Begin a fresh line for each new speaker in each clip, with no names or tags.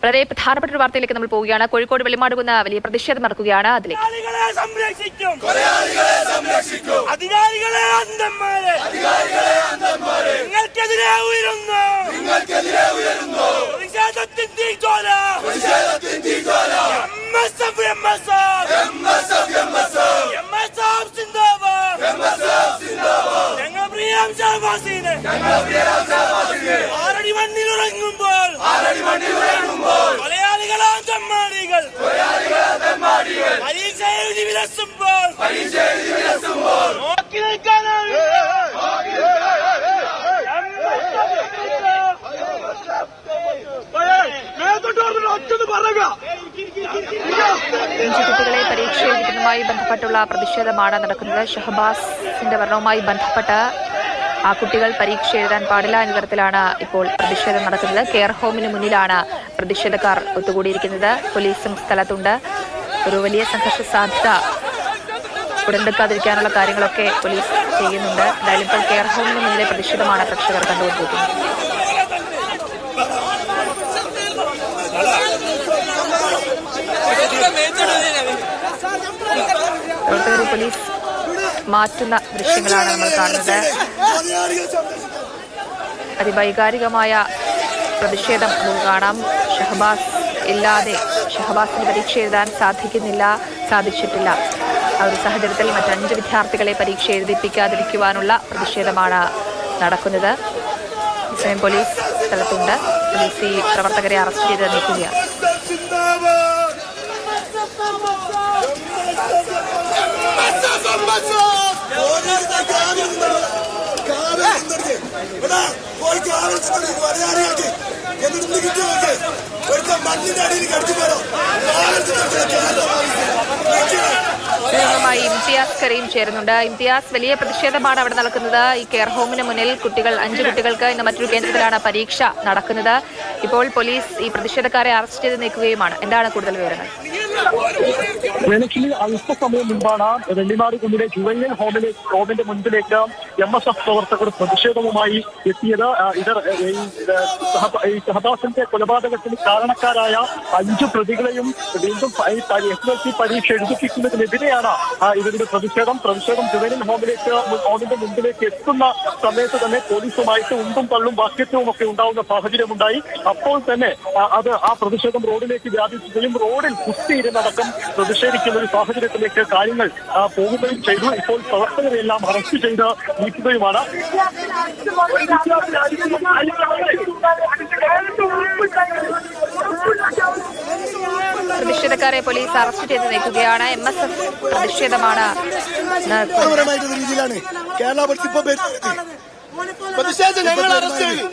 വളരെ പ്രധാനപ്പെട്ട ഒരു വാർത്തയിലേക്ക് നമ്മൾ പോവുകയാണ്. കോഴിക്കോട് വെള്ളിമാടുകുന്ന വലിയ പ്രതിഷേധം നടക്കുകയാണ്. അതിലേക്ക് കുട്ടികളെ പരീക്ഷ എഴുതിക്കുന്നതുമായി ബന്ധപ്പെട്ടുള്ള പ്രതിഷേധമാണ് നടക്കുന്നത്. ഷഹബാസിന്റെ മരണവുമായി ബന്ധപ്പെട്ട് ആ കുട്ടികൾ പരീക്ഷ എഴുതാൻ പാടില്ല എന്ന തരത്തിലാണ് ഇപ്പോൾ പ്രതിഷേധം നടക്കുന്നത്. കെയർ ഹോമിന് മുന്നിലാണ് പ്രതിഷേധക്കാർ ഒത്തുകൂടിയിരിക്കുന്നത്. പോലീസും സ്ഥലത്തുണ്ട്. ഒരു വലിയ സംഘർഷ സാധ്യത ഉടലെടുക്കാതിരിക്കാനുള്ള കാര്യങ്ങളൊക്കെ പോലീസ് ചെയ്യുന്നുണ്ട്. എന്തായാലും ഇപ്പോൾ കെയർ ഹോമിന് മുന്നിലെ പ്രതിഷേധമാണ് പ്രേക്ഷകർ കണ്ടുകൊണ്ടിരിക്കുന്നത്. പ്രവർത്തകരെ പോലീസ് മാറ്റുന്ന ദൃശ്യങ്ങളാണ് നമ്മൾ കാണുന്നത്. അതിവൈകാരികമായ പ്രതിഷേധം നമുക്ക് കാണാം. ഷഹബാസ് ഇല്ലാതെ ഷഹബാസിന് പരീക്ഷ എഴുതാൻ സാധിച്ചിട്ടില്ല. ആ ഒരു സാഹചര്യത്തിൽ മറ്റ് 5 വിദ്യാർത്ഥികളെ പരീക്ഷ എഴുതിപ്പിക്കാതിരിക്കുവാനുള്ള പ്രതിഷേധമാണ് നടക്കുന്നത്. ഇസ്ലാം പോലീസ് സ്ഥലത്തുണ്ട്. പോലീസ് ഈ പ്രവർത്തകരെ അറസ്റ്റ് ചെയ്ത് നീക്കുകയാണ്. ഇംതിയാസ് കരീം ചേരുന്നുണ്ട്. ഇംതിയാസ്, വലിയ പ്രതിഷേധമാണ് അവിടെ നടക്കുന്നത്. ഈ കെയർ ഹോമിന് മുന്നിൽ 5 കുട്ടികൾക്ക് ഇന്ന് മറ്റൊരു കേന്ദ്രത്തിലാണ് പരീക്ഷ നടക്കുന്നത്. ഇപ്പോൾ പോലീസ് ഈ പ്രതിഷേധക്കാരെ അറസ്റ്റ് ചെയ്ത് നീക്കുകയുമാണ്. എന്താണ് കൂടുതൽ വിവരങ്ങൾ?
അല്പസമയം മുമ്പാണ് വെള്ളിമാടുകുന്നിലെ ജുവൈനൽ ഹോമിന്റെ മുൻപിലേക്ക് MSF പ്രവർത്തകർ പ്രതിഷേധവുമായി എത്തിയത്. ഈ ഷഹബാസിന്റെ കൊലപാതകത്തിന് കാരണക്കാരായ 5 പ്രതികളെയും വീണ്ടും SSLC പരീക്ഷ എഴുതിപ്പിക്കുന്നതിനെതിരെയാണ് ഇവരുടെ പ്രതിഷേധം. ജുവൈനൽ ഹോമിന്റെ മുൻപിലേക്ക് എത്തുന്ന സമയത്ത് തന്നെ പോലീസുമായിട്ട് ഉണ്ടും തള്ളും വാക്യത്വവും ഒക്കെ ഉണ്ടാവുന്ന സാഹചര്യമുണ്ടായി. അപ്പോൾ തന്നെ ആ പ്രതിഷേധം റോഡിലേക്ക് വ്യാപിക്കുകയും റോഡിൽ കുത്തിയിരുന്നടക്കം പ്രതിഷേധിക്കുന്ന ഒരു സാഹചര്യത്തിലേക്ക് കാര്യങ്ങൾ പോകുകയും ചെയ്തു. ഇപ്പോൾ പ്രവർത്തകരെല്ലാം അറസ്റ്റ് ചെയ്ത് നീക്കുകയുമാണ്.
പ്രതിഷേധക്കാരെ പോലീസ് അറസ്റ്റ് ചെയ്ത് നീക്കുകയാണ്. MSF പ്രതിഷേധമാണ്
രീതിയിലാണ് കേരള പ്രതിഷേധം ഞങ്ങൾ അറസ്റ്റ് ചെയ്തു.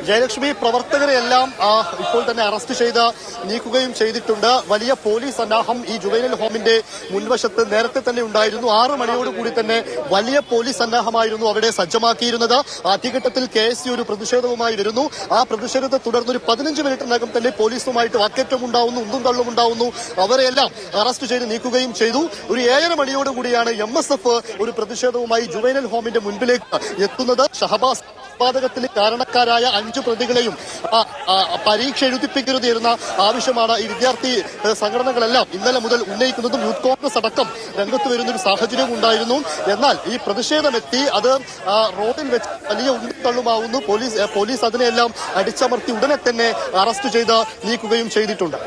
ജയലക്ഷ്മി, പ്രവർത്തകരെല്ലാം ഇപ്പോൾ തന്നെ അറസ്റ്റ് ചെയ്ത് നീക്കുകയും ചെയ്തിട്ടുണ്ട്. വലിയ പോലീസ് സന്നാഹം ഈ ജുവൈനൽ ഹോമിന്റെ മുൻവശത്ത് നേരത്തെ തന്നെ ഉണ്ടായിരുന്നു. 6 മണിയോടുകൂടി തന്നെ വലിയ പോലീസ് സന്നാഹമായിരുന്നു അവിടെ സജ്ജമാക്കിയിരുന്നത്. ആദ്യഘട്ടത്തിൽ KSU ഒരു പ്രതിഷേധവുമായി വരുന്നു. ആ പ്രതിഷേധത്തെ തുടർന്ന് ഒരു 15 മിനിറ്റിനകം തന്നെ പോലീസുമായിട്ട് വാക്കേറ്റം ഉണ്ടാവുന്നു, ഉന്തും തള്ളും ഉണ്ടാവുന്നു. അവരെല്ലാം അറസ്റ്റ് ചെയ്ത് നീക്കുകയും ചെയ്തു. ഒരു 7:30 മണിയോടുകൂടിയാണ് MSF ഒരു പ്രതിഷേധവുമായി ജുവൈനൽ ഹോമിന്റെ മുൻപിലേക്ക് എത്തുന്നത്. ഷഹബാസ് കൊലപാതകത്തിന് കാരണക്കാരായ 5 പ്രതികളെയും പരീക്ഷ എഴുതിപ്പിക്കരുത് എന്ന ആവശ്യമാണ് ഈ വിദ്യാർത്ഥി സംഘടനകളെല്ലാം ഇന്നലെ മുതൽ ഉന്നയിക്കുന്നതും. യൂത്ത് കോൺഗ്രസ് അടക്കം രംഗത്ത് വരുന്ന ഒരു സാഹചര്യം ഉണ്ടായിരുന്നു. എന്നാൽ ഈ പ്രതിഷേധമെത്തി അത് റോഡിൽ വെച്ച് വലിയ ഉണ്ടിത്തള്ളുമാവുന്നു. പോലീസ് അതിനെല്ലാം അടിച്ചമർത്തി ഉടനെ തന്നെ അറസ്റ്റ് ചെയ്ത് നീക്കുകയും ചെയ്തിട്ടുണ്ട്.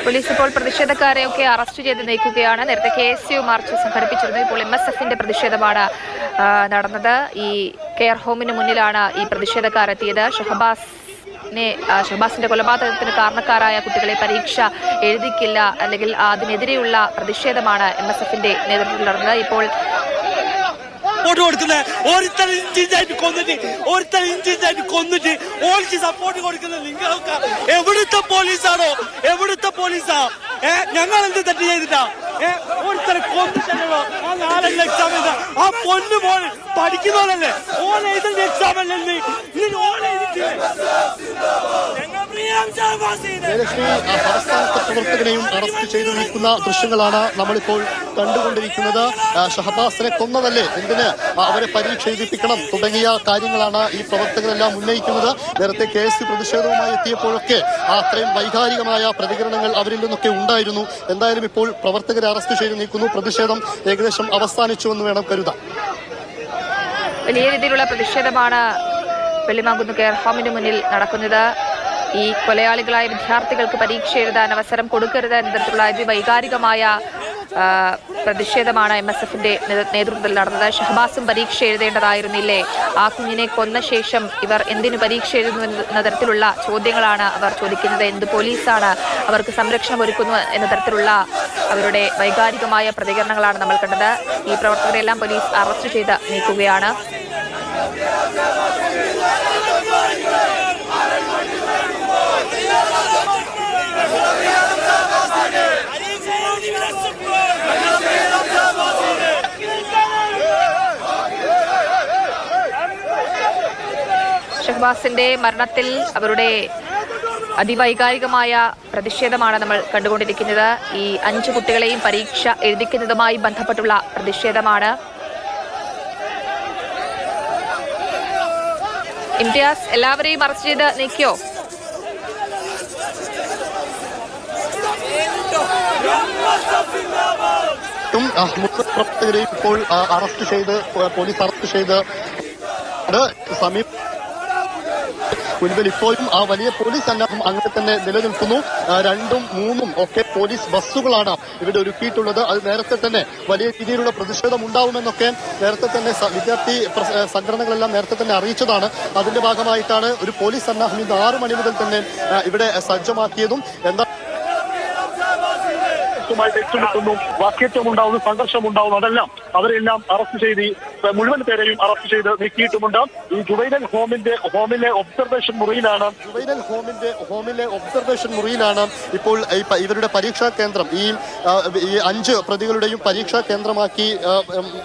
പോലീസ് ഇപ്പോൾ പ്രതിഷേധക്കാരെയൊക്കെ അറസ്റ്റ് ചെയ്ത് നീക്കുകയാണ്. നേരത്തെ KSU മാർച്ച് സംഘടിപ്പിച്ചിരുന്നു. ഇപ്പോൾ MSFന്റെ പ്രതിഷേധമാണ് നടന്നത്. ഈ കെയർ ഹോമിന് മുന്നിലാണ് ഈ പ്രതിഷേധക്കാരെത്തിയത്. ഷഹബാസിന്റെ കൊലപാതകത്തിന് കാരണക്കാരായ കുട്ടികളെ പരീക്ഷ എഴുതിക്കില്ല അല്ലെങ്കിൽ അതിനെതിരെയുള്ള പ്രതിഷേധമാണ് MSFന്റെ നേതൃത്വത്തിൽ നടന്നത്. ഇപ്പോൾ
സപ്പോർട്ട് കൊടുക്കുന്ന ഒരുത്തരം ഇഞ്ചിഞ്ചായിട്ട് കൊന്നിട്ട് ഓൾക്ക് സപ്പോർട്ട് കൊടുക്കുന്ന നിങ്ങളൊക്കെ എവിടുത്തെ പോലീസാണോ? എവിടുത്തെ പോലീസാ? ഞങ്ങൾ എന്ത് തെറ്റ് ചെയ്തിട്ടാ? ഒരുത്തരെ കൊന്നിട്ടല്ലോ ആ 4 എക്സാം എഴുതാ ആ പൊന്നു മോൾ പഠിക്കുന്നോളല്ലേ ഓൻ എഴുതുന്ന എക്സാം അല്ലേ ഓൻ എഴുതിട്ടില്ലേ
ജയലക്ഷ്മി സംസ്ഥാനത്തെ പ്രവർത്തകനെയും അറസ്റ്റ് ചെയ്തു നീക്കുന്ന ദൃശ്യങ്ങളാണ് നമ്മളിപ്പോൾ കണ്ടുകൊണ്ടിരിക്കുന്നത്. ഷഹബാസിനെ കൊന്നതല്ലേ, എന്തിന് അവരെ പരീക്ഷ എഴുതിപ്പിക്കണം തുടങ്ങിയ കാര്യങ്ങളാണ് ഈ പ്രവർത്തകരെല്ലാം ഉന്നയിക്കുന്നത്. നേരത്തെ KSU പ്രതിഷേധവുമായി എത്തിയപ്പോഴൊക്കെ അത്രയും വൈകാരികമായ പ്രതികരണങ്ങൾ അവരിൽ നിന്നൊക്കെ ഉണ്ടായിരുന്നു. എന്തായാലും ഇപ്പോൾ പ്രവർത്തകരെ അറസ്റ്റ് ചെയ്തു നീക്കുന്നു. പ്രതിഷേധം ഏകദേശം അവസാനിച്ചുവെന്ന് വേണം കരുതാൻ.
വലിയ രീതിയിലുള്ള പ്രതിഷേധമാണ് വെള്ളിമാങ്കുന്ന് കെയർ ഹോമിന് മുന്നിൽ നടക്കുന്നത്. ഈ കൊലയാളികളായ വിദ്യാർത്ഥികൾക്ക് പരീക്ഷ എഴുതാൻ അവസരം കൊടുക്കരുത് എന്ന തരത്തിലുള്ള അതിവൈകാരികമായ പ്രതിഷേധമാണ് MSFന്റെ നേതൃത്വത്തിൽ നടന്നത്. ഷഹബാസും പരീക്ഷ എഴുതേണ്ടതായിരുന്നില്ലേ? ആ കുഞ്ഞിനെ കൊന്ന ശേഷം ഇവർ എന്തിനു പരീക്ഷ എഴുതുന്നു എന്ന തരത്തിലുള്ള ചോദ്യങ്ങളാണ് അവർ ചോദിക്കുന്നത്. എന്ത് പോലീസാണ് അവർക്ക് സംരക്ഷണം ഒരുക്കുന്നു എന്ന തരത്തിലുള്ള അവരുടെ വൈകാരികമായ പ്രതികരണങ്ങളാണ് നമ്മൾ കണ്ടത്. ഈ പ്രവർത്തകരെല്ലാം പോലീസ് അറസ്റ്റ് ചെയ്ത് നീക്കുകയാണ്. ഷഹബാസിന്റെ മരണത്തിൽ അവരുടെ അതിവൈകാരികമായ പ്രതിഷേധമാണ് നമ്മൾ കണ്ടുകൊണ്ടിരിക്കുന്നത്. ഈ 5 കുട്ടികളെയും പരീക്ഷ എഴുതിക്കുന്നതുമായി ബന്ധപ്പെട്ടുള്ള പ്രതിഷേധമാണ്. ഇംതിയാസ്, എല്ലാവരെയും അറസ്റ്റ് ചെയ്ത് നീക്കിയോ?
പ്രവർത്തകരെ ഇപ്പോൾ അറസ്റ്റ് ചെയ്ത് പോലീസ് അറസ്റ്റ് ചെയ്ത് സമീപ മുൻപിൽ ഇപ്പോഴും ആ വലിയ പോലീസ് സന്നാഹം അങ്ങനെ തന്നെ നിലനിൽക്കുന്നു. 2ഉം 3ഉം ഒക്കെ പോലീസ് ബസ്സുകളാണ് ഇവിടെ ഒരുക്കിയിട്ടുള്ളത്. അത് നേരത്തെ തന്നെ വലിയ രീതിയിലുള്ള പ്രതിഷേധം ഉണ്ടാവുമെന്നൊക്കെ നേരത്തെ തന്നെ വിദ്യാർത്ഥി സംഘടനകളെല്ലാം നേരത്തെ തന്നെ അറിയിച്ചതാണ്. അതിന്റെ ഭാഗമായിട്ടാണ് ഒരു പോലീസ് സന്നാഹം ഇന്ന് 6 മണി മുതൽ തന്നെ ഇവിടെ സജ്ജമാക്കിയതും.
ഏറ്റുമുട്ടുന്നു, വാക്കേറ്റം ഉണ്ടാവുന്നു, സംഘർഷം ഉണ്ടാവുന്നു. അതെല്ലാം അവരെല്ലാം അറസ്റ്റ് ചെയ്ത് മുഴുവൻ പേരെയും അറസ്റ്റ് ചെയ്ത് നീക്കിയിട്ടുമുണ്ട്. ഈ ജുവൈനൽ ഹോമിലെ ഒബ്സർവേഷൻ മുറിയിലാണ് ഇപ്പോൾ ഇവരുടെ പരീക്ഷാ കേന്ദ്രം ഈ 5 പ്രതികളുടെയും പരീക്ഷാ കേന്ദ്രമാക്കി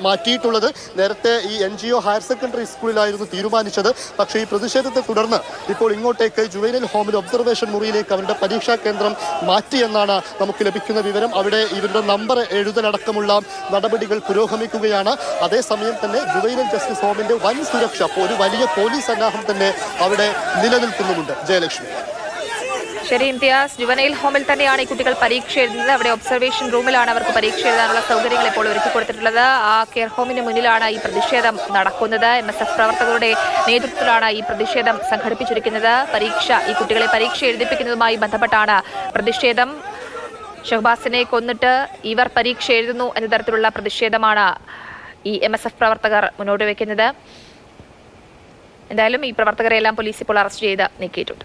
മാറ്റിയിട്ടുള്ളത്. നേരത്തെ ഈ NGO ഹയർ സെക്കൻഡറി സ്കൂളിലായിരുന്നു തീരുമാനിച്ചത്. പക്ഷേ ഈ പ്രതിഷേധത്തെ തുടർന്ന് ഇപ്പോൾ ഇങ്ങോട്ടേക്ക് ജുവൈനൽ ഹോമിൽ ഒബ്സർവേഷൻ മുറിയിലേക്ക് അവരുടെ പരീക്ഷാ കേന്ദ്രം മാറ്റിയെന്നാണ് നമുക്ക് ലഭിക്കുന്ന വിവരം. അവിടെ ഇവരുടെ നമ്പർ എഴുതലടക്കമുള്ള നടപടികൾ പുരോഗമിക്കുകയാണ്. അതേസമയം തന്നെ ജുവൈനൽ ജസ്റ്റിസ് ഹോമിന്റെ വൻ സുരക്ഷ, ഒരു വലിയ പോലീസ് സന്നാഹം തന്നെ അവിടെ നിലനിൽക്കുന്നുമുണ്ട്. ജയലക്ഷ്മി.
ശരി ഇംതിയാസ്, ജുവനൈൽ ഹോമിൽ തന്നെയാണ് ഈ കുട്ടികൾ പരീക്ഷ എഴുതുന്നത്. അവിടെ ഒബ്സർവേഷൻ റൂമിലാണ് അവർക്ക് പരീക്ഷ എഴുതാനുള്ള സൗകര്യങ്ങൾ ഇപ്പോൾ ഒരുക്കി കൊടുത്തിട്ടുള്ളത്. ആ കെയർ ഹോമിന് മുന്നിലാണ് ഈ പ്രതിഷേധം നടക്കുന്നത്. MSF പ്രവർത്തകരുടെ നേതൃത്വത്തിലാണ് ഈ പ്രതിഷേധം സംഘടിപ്പിച്ചിരിക്കുന്നത്. ഈ കുട്ടികളെ പരീക്ഷ എഴുതിപ്പിക്കുന്നതുമായി ബന്ധപ്പെട്ടാണ് പ്രതിഷേധം. ഷഹബാസിനെ കൊന്നിട്ട് ഇവർ പരീക്ഷ എഴുതുന്നു എന്ന തരത്തിലുള്ള പ്രതിഷേധമാണ് ഈ MSF പ്രവർത്തകർ മുന്നോട്ട് വയ്ക്കുന്നത്. എന്തായാലും ഈ പ്രവർത്തകരെല്ലാം പോലീസ് ഇപ്പോൾ അറസ്റ്റ് ചെയ്ത് നീക്കിയിട്ടുണ്ട്.